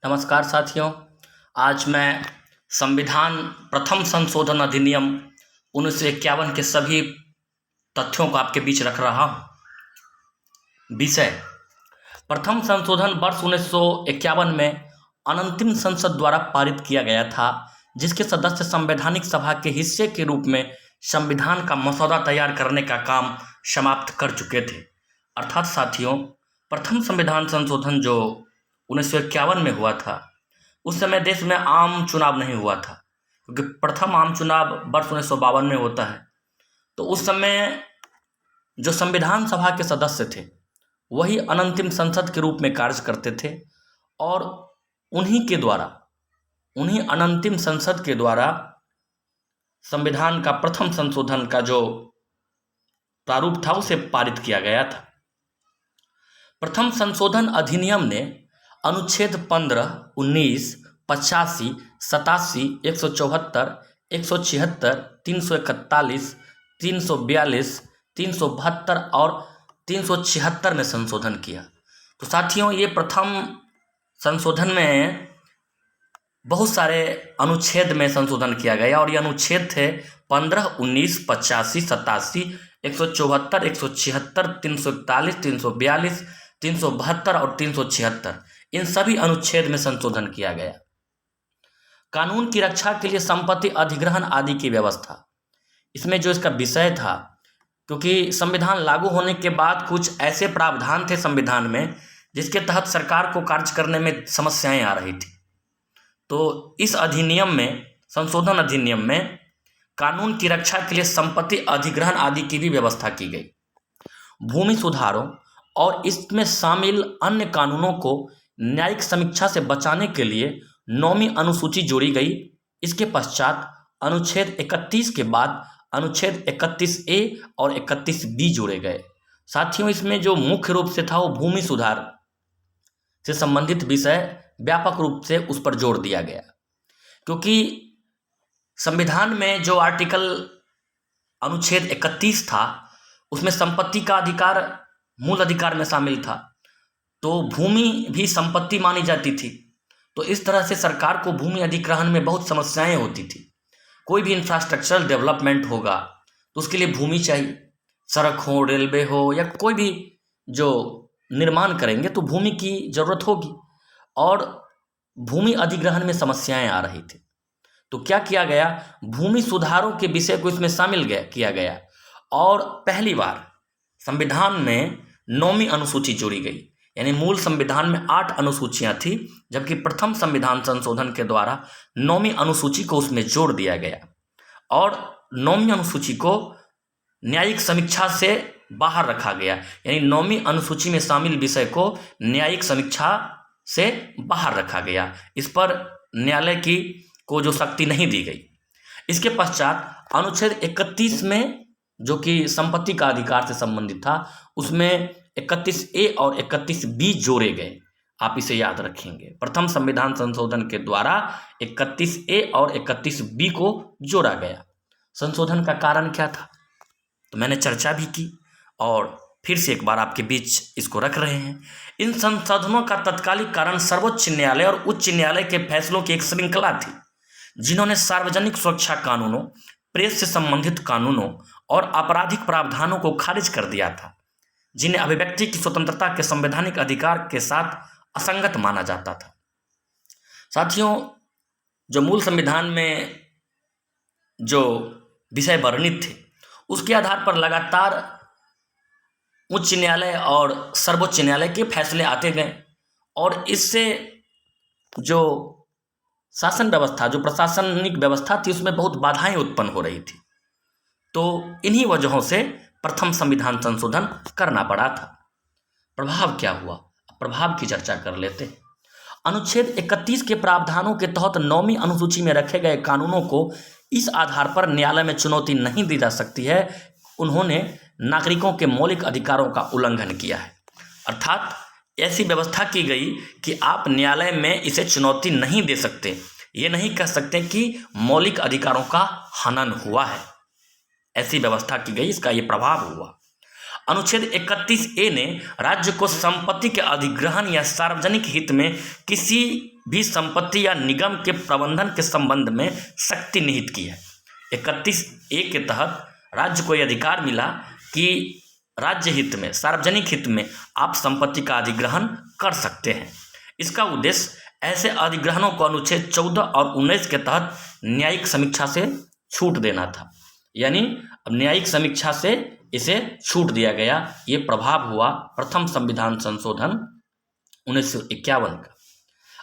नमस्कार साथियों। आज मैं संविधान प्रथम संशोधन अधिनियम 1951 के सभी तथ्यों को आपके बीच रख रहा हूँ। विषय: प्रथम संशोधन वर्ष 1951 में अनंतिम संसद द्वारा पारित किया गया था, जिसके सदस्य संवैधानिक सभा के हिस्से के रूप में संविधान का मसौदा तैयार करने का काम समाप्त कर चुके थे। अर्थात साथियों, प्रथम संविधान संशोधन जो 1951 में हुआ था, उस समय देश में आम चुनाव नहीं हुआ था, क्योंकि प्रथम आम चुनाव वर्ष 1952 में होता है। तो उस समय जो संविधान सभा के सदस्य थे वही अनंतिम संसद के रूप में कार्य करते थे, और उन्हीं अनंतिम संसद के द्वारा संविधान का प्रथम संशोधन का जो प्रारूप था उसे पारित किया गया था। प्रथम संशोधन अधिनियम ने अनुच्छेद 15, 19, 85, 87, 174, 176, 341, 342, 372 और 376 में संशोधन किया। तो साथियों, ये प्रथम संशोधन में बहुत सारे अनुच्छेद में संशोधन किया गया, और ये अनुच्छेद थे 15, 19, 85, 87, 174, 176, 341, 342, 372 और 376। इन सभी अनुच्छेद में संशोधन किया गया। कानून की रक्षा के लिए संपत्ति अधिग्रहण आदि की व्यवस्था, इसमें जो इसका विषय था, क्योंकि संविधान लागू होने के बाद कुछ ऐसे प्रावधान थे संविधान में जिसके तहत सरकार को कार्य करने में समस्याएं आ रही थी। तो इस अधिनियम में, संशोधन अधिनियम में, कानून की रक्षा के लिए संपत्ति अधिग्रहण आदि की भी व्यवस्था की गई। भूमि सुधारों और इसमें शामिल अन्य कानूनों को न्यायिक समीक्षा से बचाने के लिए 9वीं अनुसूची जोड़ी गई। इसके पश्चात अनुच्छेद 31 के बाद अनुच्छेद 31A और 31B जोड़े गए। साथियों, इसमें जो मुख्य रूप से था वो भूमि सुधार से संबंधित विषय व्यापक रूप से उस पर जोर दिया गया, क्योंकि संविधान में जो अनुच्छेद 31 था उसमें संपत्ति का अधिकार मूल अधिकार में शामिल था, तो भूमि भी संपत्ति मानी जाती थी। तो इस तरह से सरकार को भूमि अधिग्रहण में बहुत समस्याएं होती थी। कोई भी इंफ्रास्ट्रक्चरल डेवलपमेंट होगा तो उसके लिए भूमि चाहिए, सड़क हो, रेलवे हो, या कोई भी जो निर्माण करेंगे तो भूमि की ज़रूरत होगी, और भूमि अधिग्रहण में समस्याएं आ रही थी। तो क्या किया गया, भूमि सुधारों के विषय को इसमें शामिल किया गया, और पहली बार संविधान में 9वीं अनुसूची जोड़ी गई। यानी मूल संविधान में 8 अनुसूचियां थी, जबकि प्रथम संविधान संशोधन के द्वारा 9वीं अनुसूची को उसमें जोड़ दिया गया, और 9वीं अनुसूची को न्यायिक समीक्षा से बाहर रखा गया। यानी 9वीं अनुसूची में शामिल विषय को न्यायिक समीक्षा से बाहर रखा गया। इस पर न्यायालय को जो शक्ति नहीं दी गई। इसके पश्चात अनुच्छेद 31 में, जो कि संपत्ति का अधिकार से संबंधित था, उसमें 31A और 31B जोड़े गए। आप इसे याद रखेंगे। प्रथम संविधान संशोधन के द्वारा 31A और 31B को जोड़ा गया। संशोधन का कारण क्या था तो मैंने चर्चा भी की, और फिर से एक बार आपके बीच इसको रख रहे हैं। इन संशोधनों का तत्कालिक कारण सर्वोच्च न्यायालय और उच्च न्यायालय के फैसलों की एक श्रृंखला थी, जिन्होंने सार्वजनिक सुरक्षा कानूनों, प्रेस से संबंधित कानूनों और आपराधिक प्रावधानों को खारिज कर दिया था, जिन्हें अभिव्यक्ति की स्वतंत्रता के संवैधानिक अधिकार के साथ असंगत माना जाता था। साथियों, जो मूल संविधान में जो विषय वर्णित थे उसके आधार पर लगातार उच्च न्यायालय और सर्वोच्च न्यायालय के फैसले आते गए, और इससे जो शासन व्यवस्था, जो प्रशासनिक व्यवस्था थी, उसमें बहुत बाधाएं उत्पन्न हो रही थी। तो इन्हीं वजहों से प्रथम संविधान संशोधन करना पड़ा था। प्रभाव क्या हुआ, प्रभाव की चर्चा कर लेते हैं। अनुच्छेद 31 के प्रावधानों के तहत 9वीं अनुसूची में रखे गए कानूनों को इस आधार पर न्यायालय में चुनौती नहीं दी जा सकती है उन्होंने नागरिकों के मौलिक अधिकारों का उल्लंघन किया है। अर्थात ऐसी व्यवस्था की गई कि आप न्यायालय में इसे चुनौती नहीं दे सकते, ये नहीं कह सकते कि मौलिक अधिकारों का हनन हुआ है। ऐसी व्यवस्था की गई, इसका ये प्रभाव हुआ। अनुच्छेद 31A ने राज्य को संपत्ति के अधिग्रहण या सार्वजनिक हित में किसी भी संपत्ति या निगम के प्रबंधन के संबंध में शक्ति निहित की है। 31A के तहत राज्य को यह अधिकार मिला कि राज्य हित में, सार्वजनिक हित में आप संपत्ति का अधिग्रहण कर सकते हैं। इसका उद्देश्य ऐसे अधिग्रहणों को अनुच्छेद 14 और 19 के तहत न्यायिक समीक्षा से छूट देना था। यानी अब न्यायिक समीक्षा से इसे छूट दिया गया। ये प्रभाव हुआ प्रथम संविधान संशोधन 1951 का।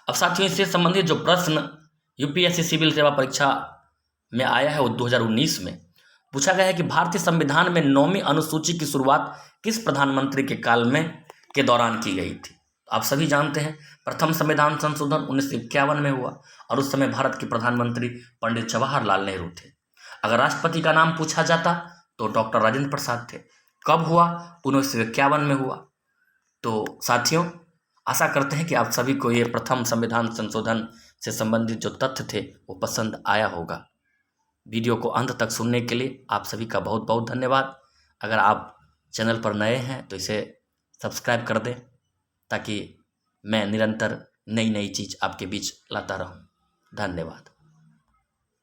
अब साथियों, इससे संबंधित जो प्रश्न यूपीएससी सिविल सेवा परीक्षा में आया है वो 2019 में पूछा गया है कि भारतीय संविधान में 9वीं अनुसूची की शुरुआत किस प्रधानमंत्री के काल में के दौरान की गई थी। आप सभी जानते हैं प्रथम संविधान संशोधन 1951 में हुआ और उस समय भारत के प्रधानमंत्री पंडित जवाहरलाल नेहरू थे। अगर राष्ट्रपति का नाम पूछा जाता तो डॉक्टर राजेंद्र प्रसाद थे। कब हुआ? 1951 में हुआ। तो साथियों, आशा करते हैं कि आप सभी को ये प्रथम संविधान संशोधन से संबंधित जो तथ्य थे वो पसंद आया होगा। वीडियो को अंत तक सुनने के लिए आप सभी का बहुत बहुत धन्यवाद। अगर आप चैनल पर नए हैं तो इसे सब्सक्राइब कर दें ताकि मैं निरंतर नई नई चीज़ आपके बीच लाता रहूं। धन्यवाद।